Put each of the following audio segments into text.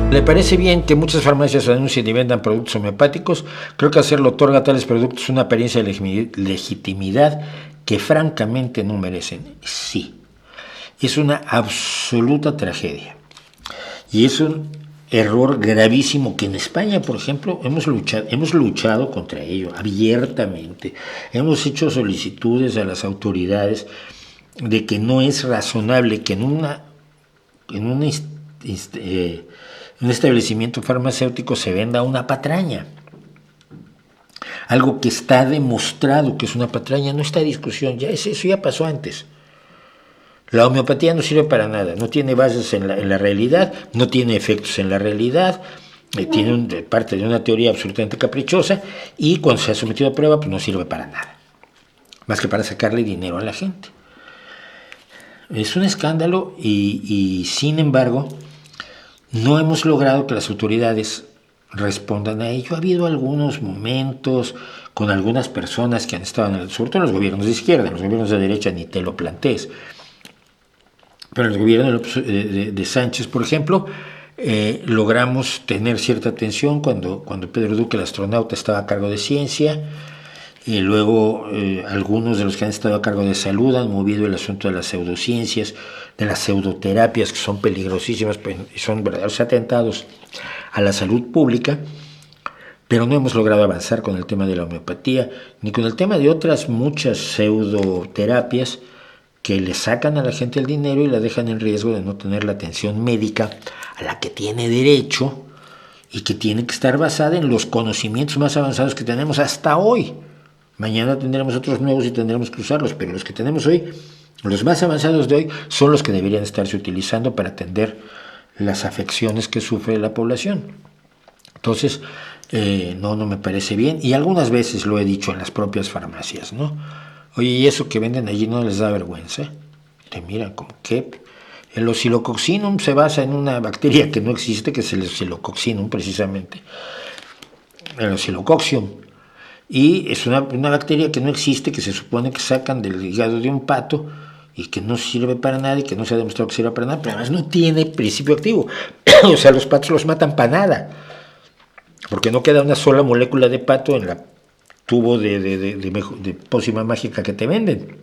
¿Le parece bien que muchas farmacias anuncien y vendan productos homeopáticos? Creo que hacerlo otorga a tales productos una apariencia de legitimidad que francamente no merecen. Sí, es una absoluta tragedia. Y es un error gravísimo que en España, por ejemplo, hemos luchado contra ello abiertamente. Hemos hecho solicitudes a las autoridades de que no es razonable que en un establecimiento farmacéutico se venda una patraña. Algo que está demostrado que es una patraña, no está en discusión, eso ya pasó antes. La homeopatía no sirve para nada, no tiene bases en la realidad, no tiene efectos en la realidad, tiene parte de una teoría absolutamente caprichosa y cuando se ha sometido a prueba pues no sirve para nada, más que para sacarle dinero a la gente. Es un escándalo y sin embargo no hemos logrado que las autoridades respondan a ello. Ha habido algunos momentos con algunas personas que han estado, sobre todo en los gobiernos de izquierda, en los gobiernos de derecha ni te lo plantees, pero en el gobierno de Sánchez, por ejemplo, logramos tener cierta atención cuando Pedro Duque, el astronauta, estaba a cargo de ciencia, y luego algunos de los que han estado a cargo de salud han movido el asunto de las pseudociencias, de las pseudoterapias, que son peligrosísimas y son verdaderos atentados a la salud pública, pero no hemos logrado avanzar con el tema de la homeopatía, ni con el tema de otras muchas pseudoterapias que le sacan a la gente el dinero y la dejan en riesgo de no tener la atención médica a la que tiene derecho y que tiene que estar basada en los conocimientos más avanzados que tenemos hasta hoy. Mañana tendremos otros nuevos y tendremos que usarlos, pero los que tenemos hoy, los más avanzados de hoy, son los que deberían estarse utilizando para atender las afecciones que sufre la población. Entonces, no me parece bien, y algunas veces lo he dicho en las propias farmacias, ¿no? Oye, ¿y eso que venden allí no les da vergüenza? Te miran como que el Oscillococcinum se basa en una bacteria que no existe, que es el Oscillococcinum precisamente, el Oscillococcium, y es una bacteria que no existe, que se supone que sacan del hígado de un pato y que no sirve para nada y que no se ha demostrado que sirva para nada, pero además no tiene principio activo. O sea, los patos los matan para nada, porque no queda una sola molécula de pato en la tubo de pócima mágica que te venden.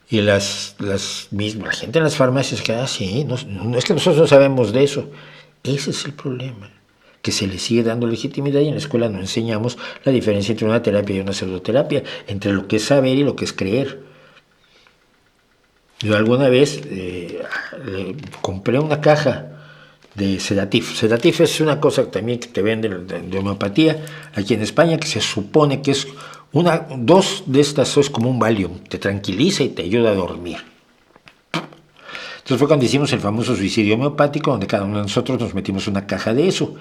Y la gente en las farmacias que sí, no es que nosotros no sabemos de eso. Ese es el problema, que se le sigue dando legitimidad y en la escuela no enseñamos la diferencia entre una terapia y una pseudoterapia, entre lo que es saber y lo que es creer. Yo alguna vez compré una caja de Sedatif. Sedatif es una cosa también que te venden de homeopatía aquí en España, que se supone que es dos de estas es como un Valium, te tranquiliza y te ayuda a dormir. Entonces fue cuando hicimos el famoso suicidio homeopático, donde cada uno de nosotros nos metimos una caja de eso,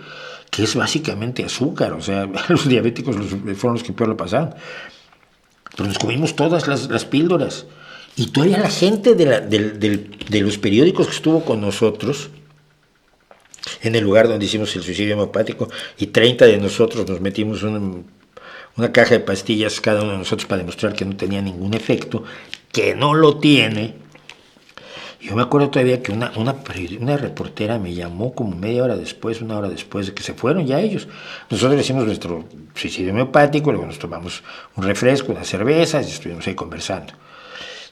que es básicamente azúcar. O sea, los diabéticos fueron los que peor lo pasaron. Pero nos comimos todas las píldoras. Y todavía la gente de los periódicos que estuvo con nosotros en el lugar donde hicimos el suicidio homeopático, y 30 de nosotros nos metimos una caja de pastillas cada uno de nosotros para demostrar que no tenía ningún efecto, que no lo tiene. Yo me acuerdo todavía que una reportera me llamó como una hora después de que se fueron ya ellos. Nosotros hicimos nuestro suicidio homeopático, luego nos tomamos un refresco, unas cervezas y estuvimos ahí conversando.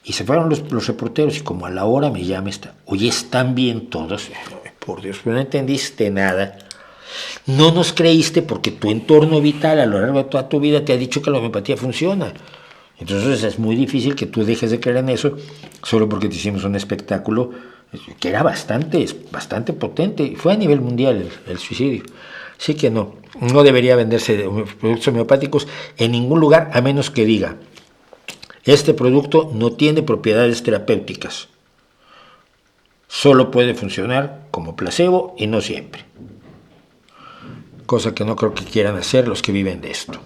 Y se fueron los reporteros y como a la hora me llama oye, ¿están bien todos? Por Dios, pero no entendiste nada. No nos creíste porque tu entorno vital a lo largo de toda tu vida te ha dicho que la homeopatía funciona. Entonces es muy difícil que tú dejes de creer en eso solo porque te hicimos un espectáculo que era bastante potente. Fue a nivel mundial el suicidio. Así que no debería venderse productos homeopáticos en ningún lugar a menos que diga: este producto no tiene propiedades terapéuticas. Solo puede funcionar como placebo y no siempre. Cosa que no creo que quieran hacer los que viven de esto.